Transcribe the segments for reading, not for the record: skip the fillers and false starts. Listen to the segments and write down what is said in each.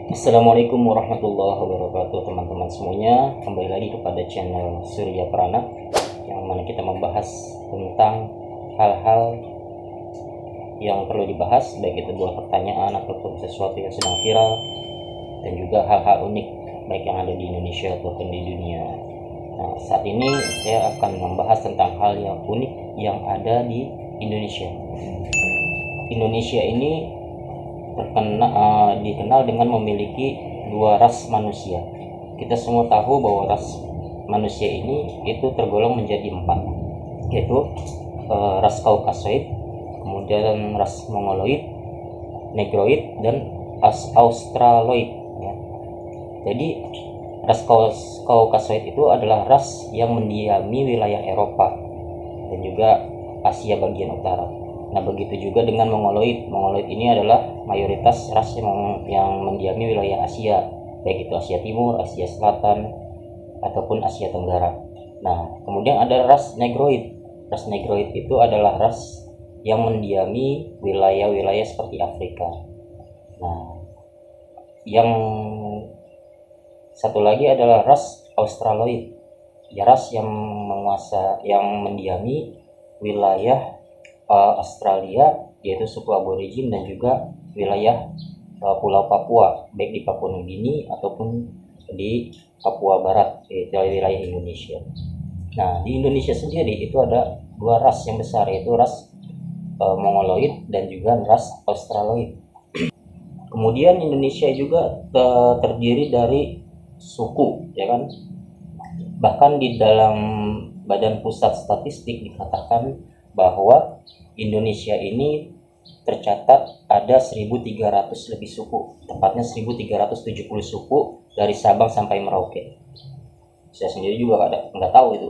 Assalamualaikum warahmatullahi wabarakatuh teman-teman semuanya. Kembali lagi kepada channel Surya Prana, yang mana kita membahas tentang hal-hal yang perlu dibahas, baik itu buah pertanyaan ataupun sesuatu yang sedang viral, dan juga hal-hal unik baik yang ada di Indonesia ataupun di dunia. Nah, saat ini saya akan membahas tentang hal yang unik yang ada di Indonesia. Indonesia ini dikenal dengan memiliki dua ras manusia. Kita semua tahu bahwa ras manusia ini itu tergolong menjadi empat, yaitu ras Kaukasoid, kemudian ras Mongoloid, Negroid, dan Australoid ya. Jadi ras Kaukasoid itu adalah ras yang mendiami wilayah Eropa dan juga Asia bagian utara. Nah, begitu juga dengan Mongoloid. Mongoloid ini adalah mayoritas ras yang mendiami wilayah Asia, baik itu Asia Timur, Asia Selatan, ataupun Asia Tenggara. Nah, kemudian ada ras Negroid. Ras Negroid itu adalah ras yang mendiami wilayah-wilayah seperti Afrika. Nah, yang satu lagi adalah ras Australoid. Ya, ras yang mendiami wilayah Australia, yaitu suku aborigin, dan juga wilayah Pulau Papua, baik di Papua Nugini ataupun di Papua Barat, yaitu wilayah Indonesia. Nah, di Indonesia sendiri itu ada dua ras yang besar, yaitu ras Mongoloid dan juga ras Australoid. Kemudian Indonesia juga terdiri dari suku, ya kan? Bahkan di dalam Badan Pusat Statistik dikatakan bahwa Indonesia ini tercatat ada 1.300 lebih suku, tepatnya 1.370 suku dari Sabang sampai Merauke. Saya sendiri juga nggak tahu itu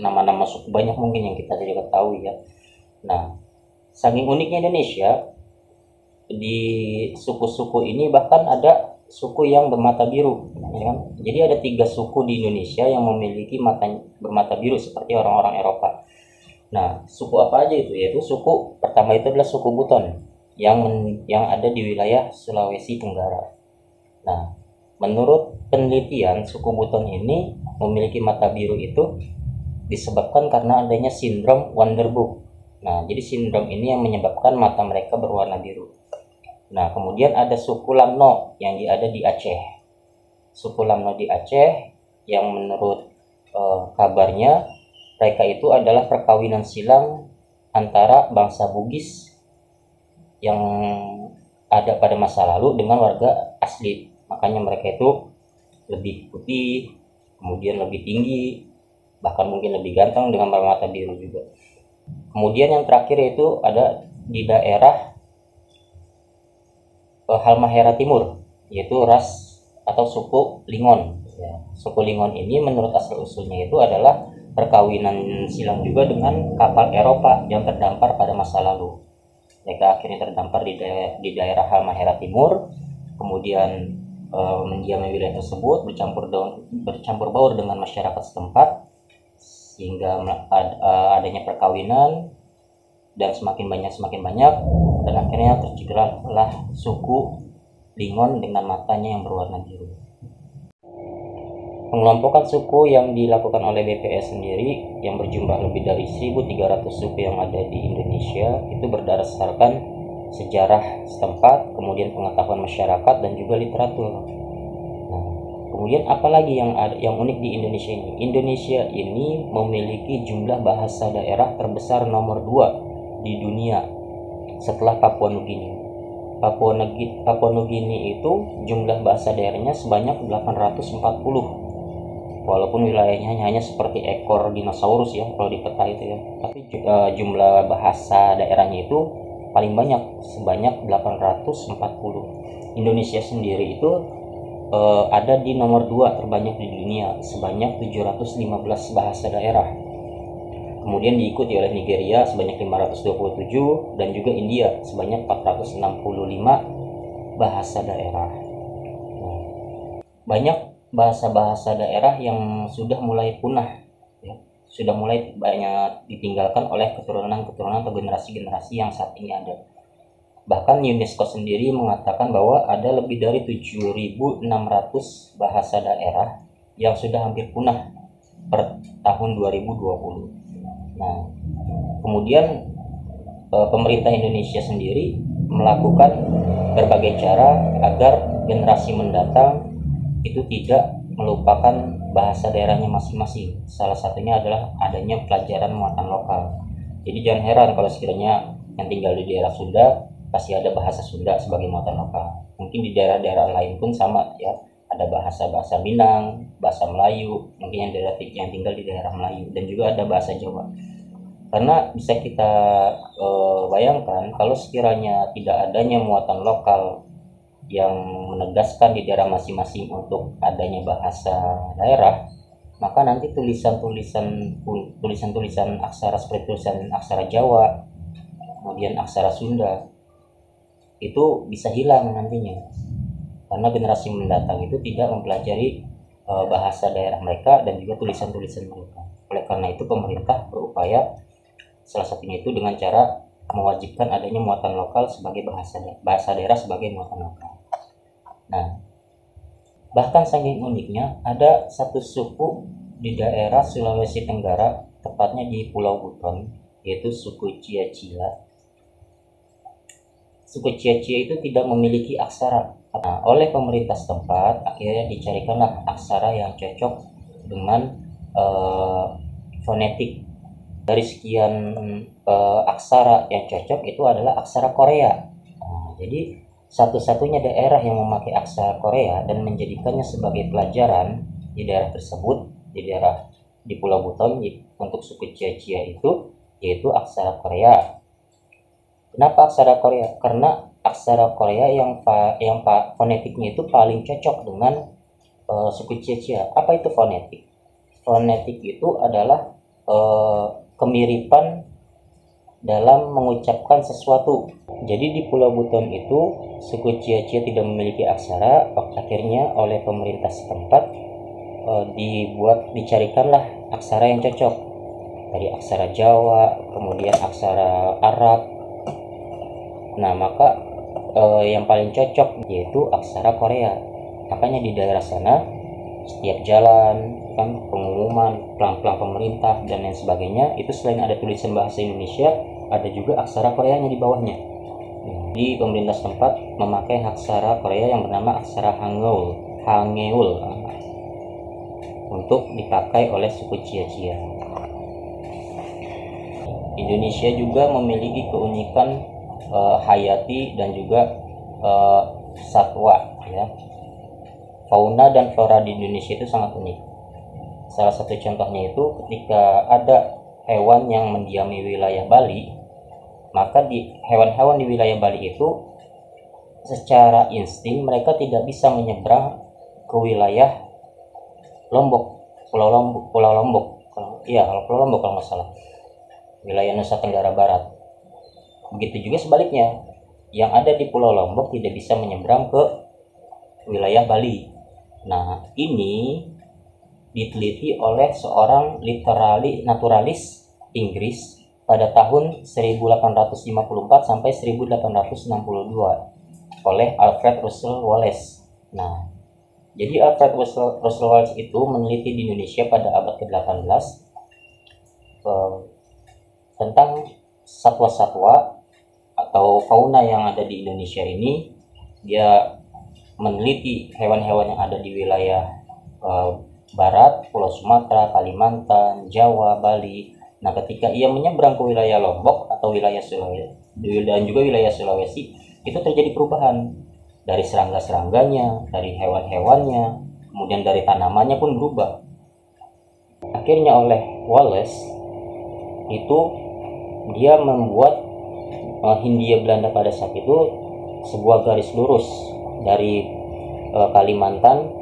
nama-nama suku, banyak mungkin yang kita tidak ketahui ya. Nah, saking uniknya Indonesia, di suku-suku ini bahkan ada suku yang bermata biru, ya kan? Jadi ada 3 suku di Indonesia yang memiliki mata bermata biru seperti orang-orang Eropa. Nah, suku apa aja itu? Yaitu suku pertama itu adalah suku Buton yang ada di wilayah Sulawesi Tenggara. Nah, menurut penelitian, suku Buton ini memiliki mata biru itu disebabkan karena adanya sindrom Wanderbook. Nah, jadi sindrom ini yang menyebabkan mata mereka berwarna biru. Nah, kemudian ada suku Lamno yang ada di Aceh. Suku Lamno di Aceh yang menurut kabarnya mereka itu adalah perkawinan silang antara bangsa Bugis yang ada pada masa lalu dengan warga asli. Makanya mereka itu lebih putih, kemudian lebih tinggi, bahkan mungkin lebih ganteng dengan bermata biru juga. Kemudian yang terakhir itu ada di daerah Halmahera Timur, yaitu ras atau suku Lingon. Ya, suku Lingon ini menurut asal-usulnya itu adalah perkawinan silang juga dengan kapal Eropa yang terdampar pada masa lalu. Mereka akhirnya terdampar di daerah Halmahera Timur, kemudian mendiami wilayah tersebut, bercampur baur dengan masyarakat setempat, sehingga adanya perkawinan, dan semakin banyak, dan akhirnya terciptalah suku Lingon dengan matanya yang berwarna biru. Pengelompokan suku yang dilakukan oleh BPS sendiri yang berjumlah lebih dari 1.300 suku yang ada di Indonesia itu berdasarkan sejarah setempat, kemudian pengetahuan masyarakat, dan juga literatur. Nah, kemudian apalagi yang unik di Indonesia ini? Indonesia ini memiliki jumlah bahasa daerah terbesar nomor 2 di dunia setelah Papua Nugini. Papua Nugini itu jumlah bahasa daerahnya sebanyak 840. Walaupun wilayahnya hanya seperti ekor dinosaurus ya kalau di peta itu ya, tapi jumlah bahasa daerahnya itu paling banyak, sebanyak 840. Indonesia sendiri itu ada di nomor 2 terbanyak di dunia, sebanyak 715 bahasa daerah. Kemudian diikuti oleh Nigeria sebanyak 527 dan juga India sebanyak 465 bahasa daerah. Nah, banyak bahasa-bahasa daerah yang sudah mulai punah ya, sudah mulai banyak ditinggalkan oleh keturunan atau generasi-generasi yang saat ini ada. Bahkan UNESCO sendiri mengatakan bahwa ada lebih dari 7.600 bahasa daerah yang sudah hampir punah per tahun 2020. Nah, kemudian pemerintah Indonesia sendiri melakukan berbagai cara agar generasi mendatang itu tidak melupakan bahasa daerahnya masing-masing. Salah satunya adalah adanya pelajaran muatan lokal. Jadi jangan heran kalau sekiranya yang tinggal di daerah Sunda pasti ada bahasa Sunda sebagai muatan lokal. Mungkin di daerah-daerah lain pun sama ya, ada bahasa Minang, bahasa Melayu, mungkin yang tinggal di daerah Melayu, dan juga ada bahasa Jawa. Karena bisa kita bayangkan kalau sekiranya tidak adanya muatan lokal yang menegaskan di daerah masing-masing untuk adanya bahasa daerah, maka nanti tulisan-tulisan aksara seperti tulisan aksara Jawa, kemudian aksara Sunda itu bisa hilang nantinya, karena generasi mendatang itu tidak mempelajari bahasa daerah mereka dan juga tulisan-tulisan mereka. Oleh karena itu pemerintah berupaya salah satunya itu dengan cara mewajibkan adanya muatan lokal sebagai bahasa daerah sebagai muatan lokal. Nah, bahkan saking uniknya ada satu suku di daerah Sulawesi Tenggara, tepatnya di Pulau Buton, yaitu suku Cia-Cia. Suku Cia-Cia itu tidak memiliki aksara. Nah, oleh pemerintah setempat akhirnya dicarikanlah aksara yang cocok dengan fonetik. Dari sekian aksara yang cocok itu adalah aksara Korea. Nah, jadi satu-satunya daerah yang memakai aksara Korea dan menjadikannya sebagai pelajaran di daerah tersebut, di Pulau Buton untuk suku Cia-Cia itu, yaitu aksara Korea. Kenapa aksara Korea? Karena aksara Korea yang fonetiknya itu paling cocok dengan suku Cia-Cia. Apa itu fonetik? Fonetik itu adalah kemiripan dalam mengucapkan sesuatu. Jadi di Pulau Buton itu suku Cia-Cia tidak memiliki aksara, akhirnya oleh pemerintah setempat dicarikanlah aksara yang cocok dari aksara Jawa, kemudian aksara Arab. Nah, maka yang paling cocok yaitu aksara Korea. Makanya di daerah sana setiap jalan kan pengumuman pelang-pelang pemerintah dan lain sebagainya itu selain ada tulisan bahasa Indonesia, ada juga aksara Koreanya di bawahnya. Di pemerintah setempat memakai aksara Korea yang bernama aksara Hangeul untuk dipakai oleh suku Cia-Cia. Indonesia juga memiliki keunikan hayati dan juga satwa ya. Fauna dan flora di Indonesia itu sangat unik. Salah satu contohnya itu ketika ada hewan yang mendiami wilayah Bali, maka di hewan-hewan di wilayah Bali itu secara insting mereka tidak bisa menyeberang ke wilayah Pulau Lombok kalau nggak salah, wilayah Nusa Tenggara Barat. Begitu juga sebaliknya, yang ada di Pulau Lombok tidak bisa menyeberang ke wilayah Bali. Nah, ini diteliti oleh seorang naturalis Inggris pada tahun 1854 sampai 1862 oleh Alfred Russel Wallace. Nah, jadi Alfred Russel Wallace itu meneliti di Indonesia pada abad ke-18 tentang satwa-satwa atau fauna yang ada di Indonesia ini. Dia meneliti hewan-hewan yang ada di wilayah barat, Pulau Sumatera, Kalimantan, Jawa, Bali. Nah, ketika ia menyeberang ke wilayah Lombok atau wilayah Sulawesi dan juga wilayah Sulawesi, itu terjadi perubahan dari serangga-serangganya, dari hewan-hewannya, kemudian dari tanamannya pun berubah. Akhirnya oleh Wallace itu dia membuat Hindia Belanda pada saat itu sebuah garis lurus dari Kalimantan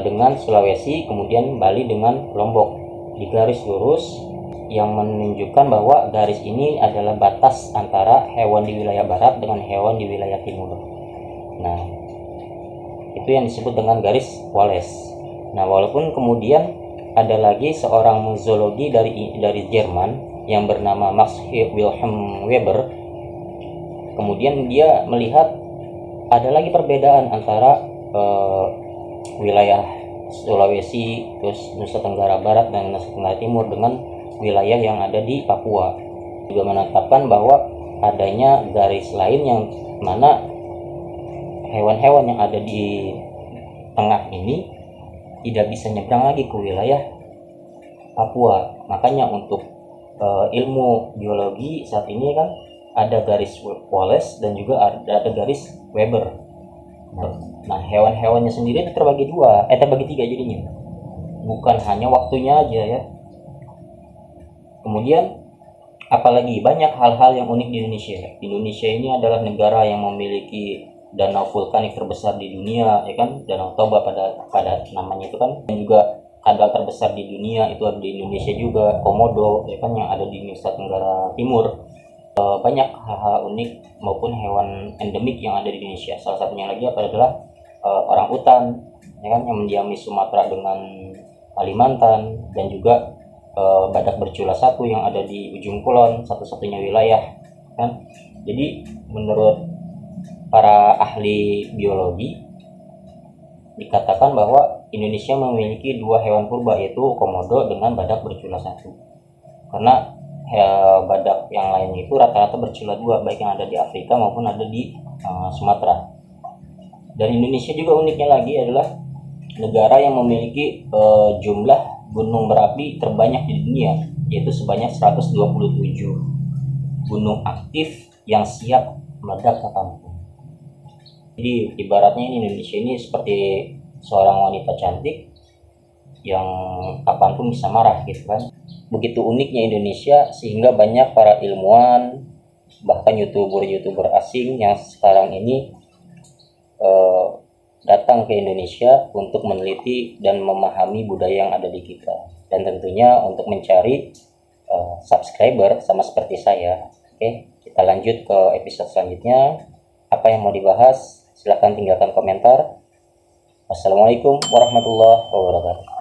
dengan Sulawesi, kemudian Bali dengan Lombok, di garis lurus yang menunjukkan bahwa garis ini adalah batas antara hewan di wilayah barat dengan hewan di wilayah timur. Nah, itu yang disebut dengan garis Wallace. Nah, walaupun kemudian ada lagi seorang zoologi dari Jerman yang bernama Max Wilhelm Weber, Kemudian dia melihat ada lagi perbedaan antara wilayah Sulawesi, terus Nusa Tenggara Barat dan Nusa Tenggara Timur dengan wilayah yang ada di Papua. Juga menetapkan bahwa adanya garis lain yang mana hewan-hewan yang ada di tengah ini tidak bisa nyebrang lagi ke wilayah Papua. Makanya untuk ilmu biologi saat ini kan ada garis Wallace dan juga ada garis Weber. Nah, hewan-hewannya sendiri itu terbagi tiga jadinya. Bukan hanya waktunya aja ya. Kemudian apalagi banyak hal-hal yang unik di Indonesia. Indonesia ini adalah negara yang memiliki danau vulkanik terbesar di dunia, ya kan? Danau Toba pada namanya itu kan. Dan juga kadal terbesar di dunia itu ada di Indonesia juga, Komodo, ya kan, yang ada di Nusa Tenggara Timur. Banyak hal-hal unik maupun hewan endemik yang ada di Indonesia. Salah satunya lagi adalah orang utan, ya kan, yang mendiami Sumatera dengan Kalimantan, dan juga badak bercula satu yang ada di ujung kulon, satu-satunya wilayah, kan. Jadi menurut para ahli biologi dikatakan bahwa Indonesia memiliki dua hewan purba, yaitu komodo dengan badak bercula satu. Karena badak yang lainnya itu rata-rata bercula dua, baik yang ada di Afrika maupun ada di Sumatera. Dan Indonesia juga uniknya lagi adalah negara yang memiliki jumlah gunung berapi terbanyak di dunia, yaitu sebanyak 127 gunung aktif yang siap meledak kapanpun. Jadi ibaratnya Indonesia ini seperti seorang wanita cantik yang kapanpun bisa marah gitu kan. Begitu uniknya Indonesia sehingga banyak para ilmuwan, bahkan youtuber asing yang sekarang ini datang ke Indonesia untuk meneliti dan memahami budaya yang ada di kita, dan tentunya untuk mencari subscriber sama seperti saya. Oke, kita lanjut ke episode selanjutnya. Apa yang mau dibahas? Silahkan tinggalkan komentar. Wassalamualaikum warahmatullahi wabarakatuh.